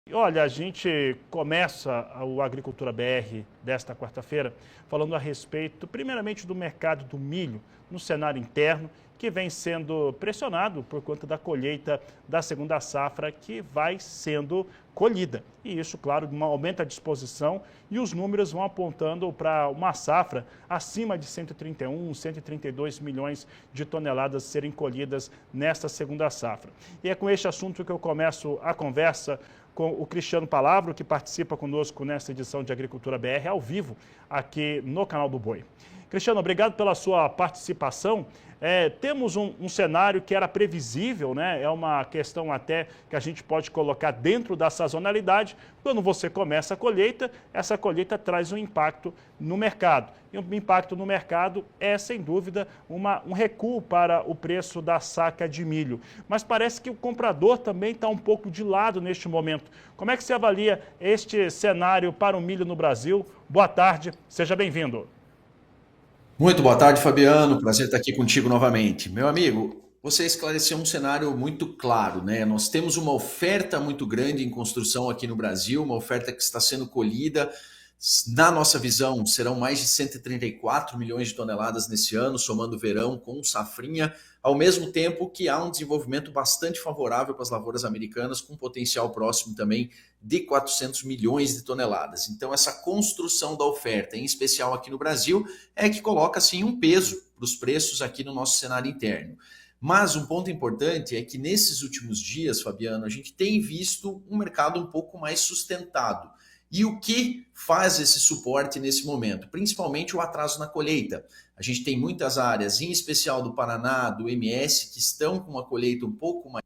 E olha, a gente começa o Agricultura BR desta quarta-feira falando a respeito, primeiramente, do mercado do milho no cenário interno, que vem sendo pressionado por conta da colheita da segunda safra que vai sendo colhida. E isso, claro, aumenta a disposição e os números vão apontando para uma safra acima de 131, 132 milhões de toneladas serem colhidas nesta segunda safra. E é com este assunto que eu começo a conversa com o Cristiano Palavro, que participa conosco nesta edição de Agricultura BR ao vivo, aqui no canal do Boi. Cristiano, obrigado pela sua participação. Temos um cenário que era previsível, né? É uma questão até que a gente pode colocar dentro da sazonalidade. Quando você começa a colheita, essa colheita traz um impacto no mercado. E o impacto no mercado é, sem dúvida, um recuo para o preço da saca de milho. Mas parece que o comprador também está um pouco de lado neste momento. Como é que você avalia este cenário para o milho no Brasil? Boa tarde, seja bem-vindo. Muito boa tarde, Fabiano. Prazer estar aqui contigo novamente. Meu amigo, você esclareceu um cenário muito claro, né? Nós temos uma oferta muito grande em construção aqui no Brasil, uma oferta que está sendo colhida. Na nossa visão, serão mais de 134 milhões de toneladas nesse ano, somando o verão com safrinha, ao mesmo tempo que há um desenvolvimento bastante favorável para as lavouras americanas, com potencial próximo também de 400 milhões de toneladas. Então, essa construção da oferta, em especial aqui no Brasil, é que coloca assim um peso para os preços aqui no nosso cenário interno. Mas um ponto importante é que nesses últimos dias, Fabiano, a gente tem visto um mercado um pouco mais sustentado. E o que faz esse suporte nesse momento? Principalmente o atraso na colheita. A gente tem muitas áreas, em especial do Paraná, do MS, que estão com uma colheita um pouco mais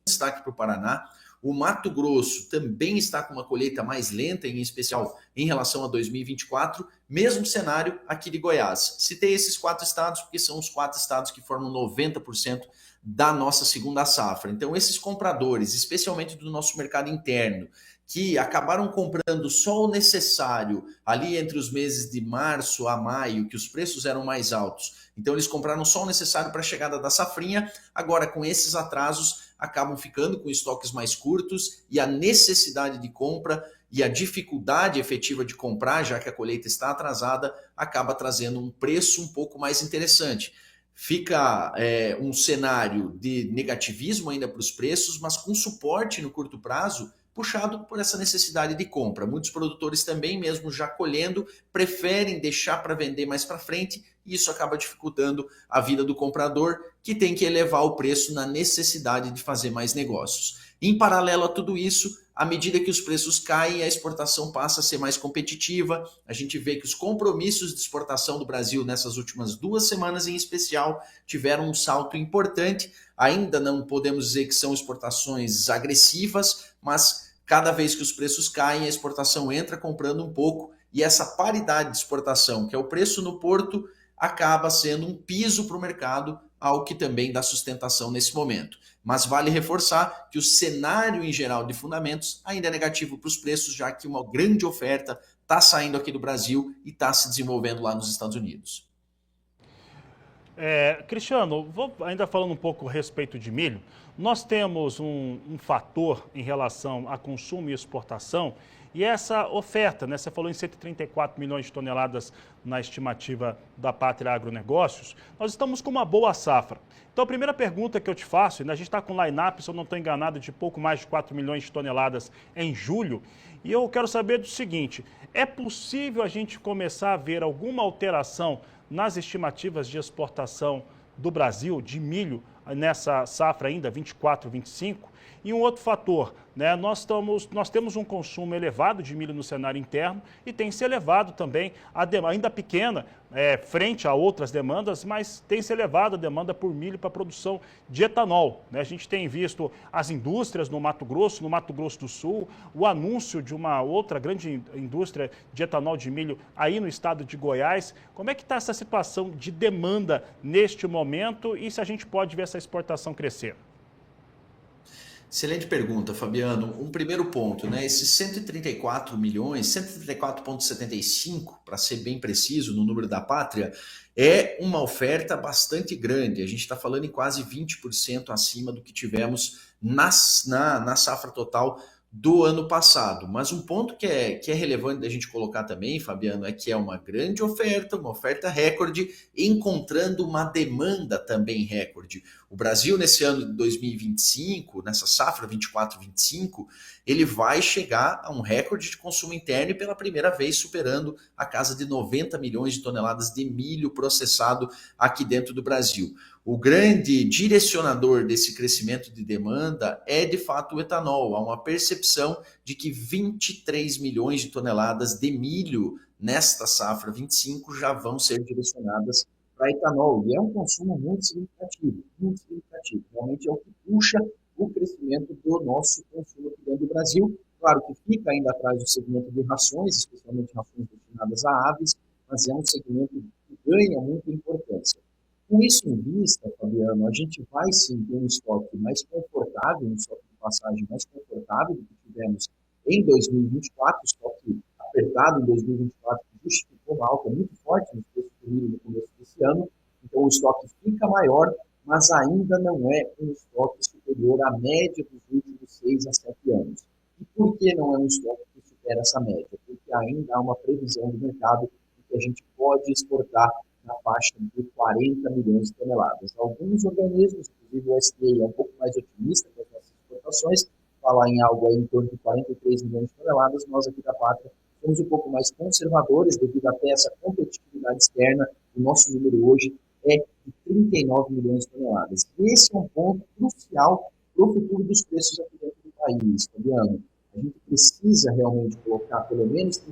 destaque para o Paraná. O Mato Grosso também está com uma colheita mais lenta, em especial em relação a 2024, mesmo cenário aqui de Goiás. Citei esses quatro estados porque são os quatro estados que formam 90% da nossa segunda safra. Então, esses compradores, especialmente do nosso mercado interno, que acabaram comprando só o necessário ali entre os meses de março a maio, que os preços eram mais altos. Então, eles compraram só o necessário para a chegada da safrinha. Agora, com esses atrasos, acabam ficando com estoques mais curtos e a necessidade de compra e a dificuldade efetiva de comprar, já que a colheita está atrasada, acaba trazendo um preço um pouco mais interessante. Fica um cenário de negativismo ainda para os preços, mas com suporte no curto prazo, puxado por essa necessidade de compra. Muitos produtores também, mesmo já colhendo, preferem deixar para vender mais para frente, e isso acaba dificultando a vida do comprador, que tem que elevar o preço na necessidade de fazer mais negócios. Em paralelo a tudo isso, à medida que os preços caem, a exportação passa a ser mais competitiva. A gente vê que os compromissos de exportação do Brasil nessas últimas 2 semanas em especial tiveram um salto importante. Ainda não podemos dizer que são exportações agressivas, mas cada vez que os preços caem, a exportação entra comprando um pouco, e essa paridade de exportação, que é o preço no porto, acaba sendo um piso para o mercado, algo que também dá sustentação nesse momento. Mas vale reforçar que o cenário em geral de fundamentos ainda é negativo para os preços, já que uma grande oferta está saindo aqui do Brasil e está se desenvolvendo lá nos Estados Unidos. Cristiano, ainda falando um pouco a respeito de milho, nós temos um fator em relação a consumo e exportação e essa oferta, né? Você falou em 134 milhões de toneladas na estimativa da Pátria Agronegócios, nós estamos com uma boa safra. Então a primeira pergunta que eu te faço, a gente está com line-up, se eu não estou enganado, de pouco mais de 4 milhões de toneladas em julho, e eu quero saber do seguinte, é possível a gente começar a ver alguma alteração nas estimativas de exportação do Brasil de milho nessa safra ainda 24, 25? E um outro fator, né? Nós temos um consumo elevado de milho no cenário interno e tem se elevado também a demanda, ainda pequena, frente a outras demandas, mas tem se elevado a demanda por milho para a produção de etanol, né? A gente tem visto as indústrias no Mato Grosso do Sul, o anúncio de uma outra grande indústria de etanol de milho aí no estado de Goiás. Como é que está essa situação de demanda neste momento e se a gente pode ver essa exportação crescer? Excelente pergunta, Fabiano. Um primeiro ponto, né? Esses 134 milhões, 134,75, para ser bem preciso no número da pátria, é uma oferta bastante grande. A gente está falando em quase 20% acima do que tivemos na safra total do ano passado. Mas um ponto que é relevante da gente colocar também, Fabiano, é que é uma grande oferta, uma oferta recorde, encontrando uma demanda também recorde. O Brasil, nesse ano de 2025, nessa safra 24-25, ele vai chegar a um recorde de consumo interno e pela primeira vez superando a casa de 90 milhões de toneladas de milho processado aqui dentro do Brasil. O grande direcionador desse crescimento de demanda é, de fato, o etanol. Há uma percepção de que 23 milhões de toneladas de milho nesta safra 25 já vão ser direcionadas para etanol. E é um consumo muito significativo, muito significativo. Realmente é o que puxa o crescimento do nosso consumo aqui dentro do Brasil. Claro que fica ainda atrás do segmento de rações, especialmente rações destinadas a aves, mas é um segmento que ganha muita importância. Com isso em vista, Fabiano, a gente vai sim ter um estoque mais confortável, um estoque de passagem mais confortável do que tivemos em 2024, estoque apertado em 2024, que justificou uma alta muito forte nos preços do milho no começo desse ano, então o estoque fica maior, mas ainda não é um estoque superior à média dos últimos 6 a 7 anos. E por que não é um estoque que supera essa média? Porque ainda há uma previsão do mercado de que a gente pode exportar na faixa de 40 milhões de toneladas. Alguns organismos, inclusive o USDA, é um pouco mais otimista com as nossas exportações, fala em algo aí em torno de 43 milhões de toneladas. Nós aqui da Pátria somos um pouco mais conservadores devido até essa competitividade externa. O nosso número hoje é de 39 milhões de toneladas. Esse é um ponto crucial para o futuro dos preços aqui dentro do país, Fabiano. A gente precisa realmente colocar pelo menos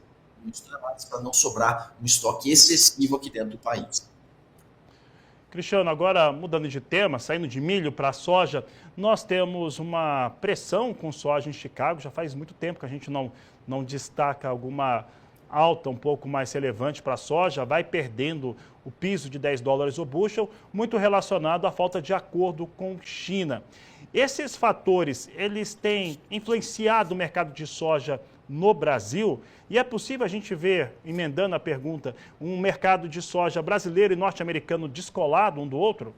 para não sobrar um estoque excessivo aqui dentro do país. Cristiano, agora mudando de tema, saindo de milho para soja, nós temos uma pressão com soja em Chicago. Já faz muito tempo que a gente não destaca alguma alta um pouco mais relevante para a soja, vai perdendo o piso de 10 dólares o bushel, muito relacionado à falta de acordo com China. Esses fatores, eles têm influenciado o mercado de soja no Brasil? E é possível a gente ver, emendando a pergunta, um mercado de soja brasileiro e norte-americano descolado um do outro?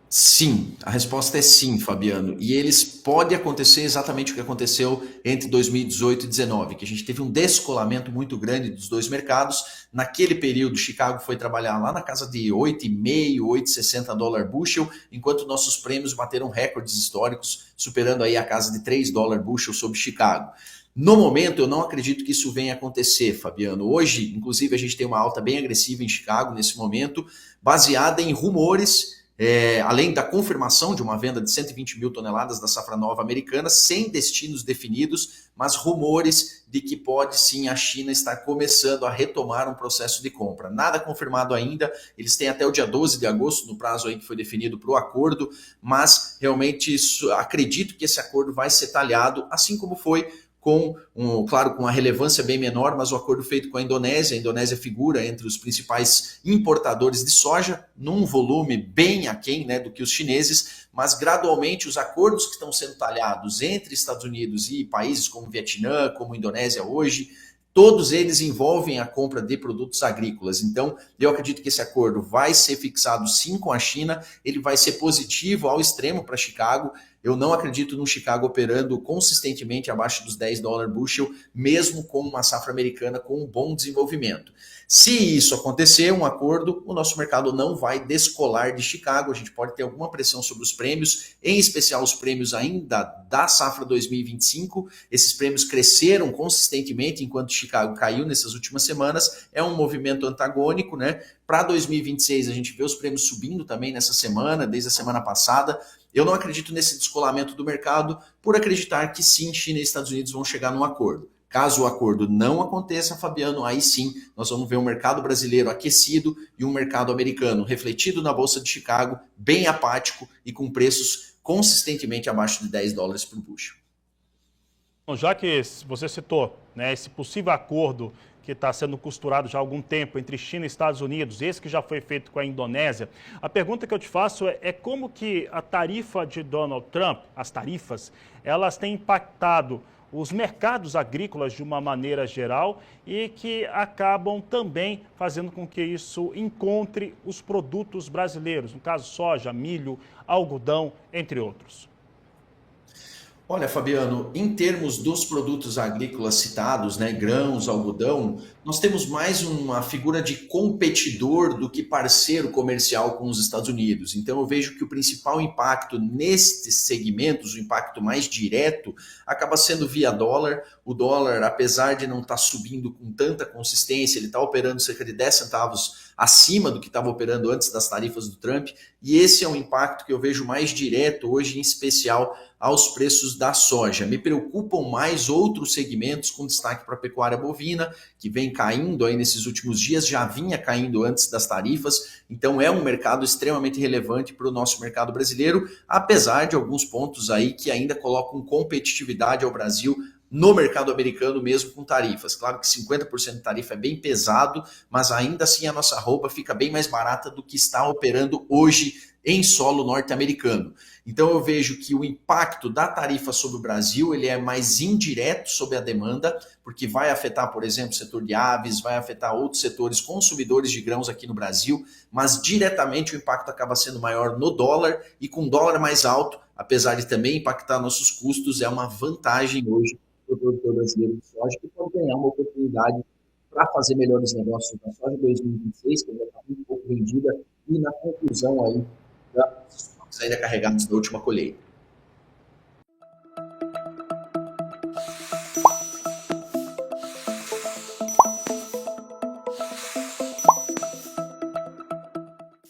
Sim, a resposta é sim, Fabiano. E eles pode acontecer exatamente o que aconteceu entre 2018 e 2019, que a gente teve um descolamento muito grande dos dois mercados. Naquele período, Chicago foi trabalhar lá na casa de 8,5, 8,60 dólar bushel, enquanto nossos prêmios bateram recordes históricos, superando aí a casa de 3 dólar bushel sobre Chicago. No momento, eu não acredito que isso venha acontecer, Fabiano. Hoje, inclusive, a gente tem uma alta bem agressiva em Chicago nesse momento, baseada em rumores. Além da confirmação de uma venda de 120 mil toneladas da safra nova americana, sem destinos definidos, mas rumores de que pode sim a China estar começando a retomar um processo de compra. Nada confirmado ainda, eles têm até o dia 12 de agosto, no prazo aí que foi definido para o acordo, mas realmente acredito que esse acordo vai ser talhado, assim como foi claro, com uma relevância bem menor, mas o acordo feito com a Indonésia figura entre os principais importadores de soja, num volume bem aquém, né, do que os chineses, mas gradualmente os acordos que estão sendo talhados entre Estados Unidos e países como Vietnã, como Indonésia hoje, todos eles envolvem a compra de produtos agrícolas. Então, eu acredito que esse acordo vai ser fixado sim com a China, ele vai ser positivo ao extremo para Chicago. Eu não acredito no Chicago operando consistentemente abaixo dos 10 dólares bushel, mesmo com uma safra americana com um bom desenvolvimento. Se isso acontecer, um acordo, o nosso mercado não vai descolar de Chicago, a gente pode ter alguma pressão sobre os prêmios, em especial os prêmios ainda da safra 2025. Esses prêmios cresceram consistentemente enquanto Chicago caiu nessas últimas semanas, é um movimento antagônico, né? Para 2026 a gente vê os prêmios subindo também nessa semana, desde a semana passada. Eu não acredito nesse descolamento do mercado por acreditar que sim, China e Estados Unidos vão chegar num acordo. Caso o acordo não aconteça, Fabiano, aí sim nós vamos ver um mercado brasileiro aquecido e um mercado americano refletido na Bolsa de Chicago, bem apático e com preços consistentemente abaixo de 10 dólares por bushel. Já que você citou, né, esse possível acordo que está sendo costurado já há algum tempo entre China e Estados Unidos, esse que já foi feito com a Indonésia, a pergunta que eu te faço é como que a tarifa de Donald Trump, as tarifas, elas têm impactado os mercados agrícolas de uma maneira geral e que acabam também fazendo com que isso encontre os produtos brasileiros, no caso soja, milho, algodão, entre outros. Olha, Fabiano, em termos dos produtos agrícolas citados, né, grãos, algodão, nós temos mais uma figura de competidor do que parceiro comercial com os Estados Unidos. Então, eu vejo que o principal impacto nestes segmentos, o impacto mais direto, acaba sendo via dólar. O dólar, apesar de não estar subindo com tanta consistência, ele está operando cerca de 10 centavos acima do que estava operando antes das tarifas do Trump. E esse é um impacto que eu vejo mais direto hoje, em especial aos preços da soja. Me preocupam mais outros segmentos, com destaque para a pecuária bovina, que vem caindo aí nesses últimos dias, já vinha caindo antes das tarifas, então é um mercado extremamente relevante para o nosso mercado brasileiro, apesar de alguns pontos aí que ainda colocam competitividade ao Brasil no mercado americano mesmo com tarifas. Claro que 50% de tarifa é bem pesado, mas ainda assim a nossa roupa fica bem mais barata do que está operando hoje em solo norte-americano. Então eu vejo que o impacto da tarifa sobre o Brasil ele é mais indireto sobre a demanda, porque vai afetar, por exemplo, o setor de aves, vai afetar outros setores consumidores de grãos aqui no Brasil, mas diretamente o impacto acaba sendo maior no dólar e com dólar mais alto, apesar de também impactar nossos custos, é uma vantagem hoje para o produtor brasileiro de soja que pode ganhar uma oportunidade para fazer melhores negócios na soja 2026, que já está muito pouco vendida, e na conclusão aí das ainda carregados da última colheita.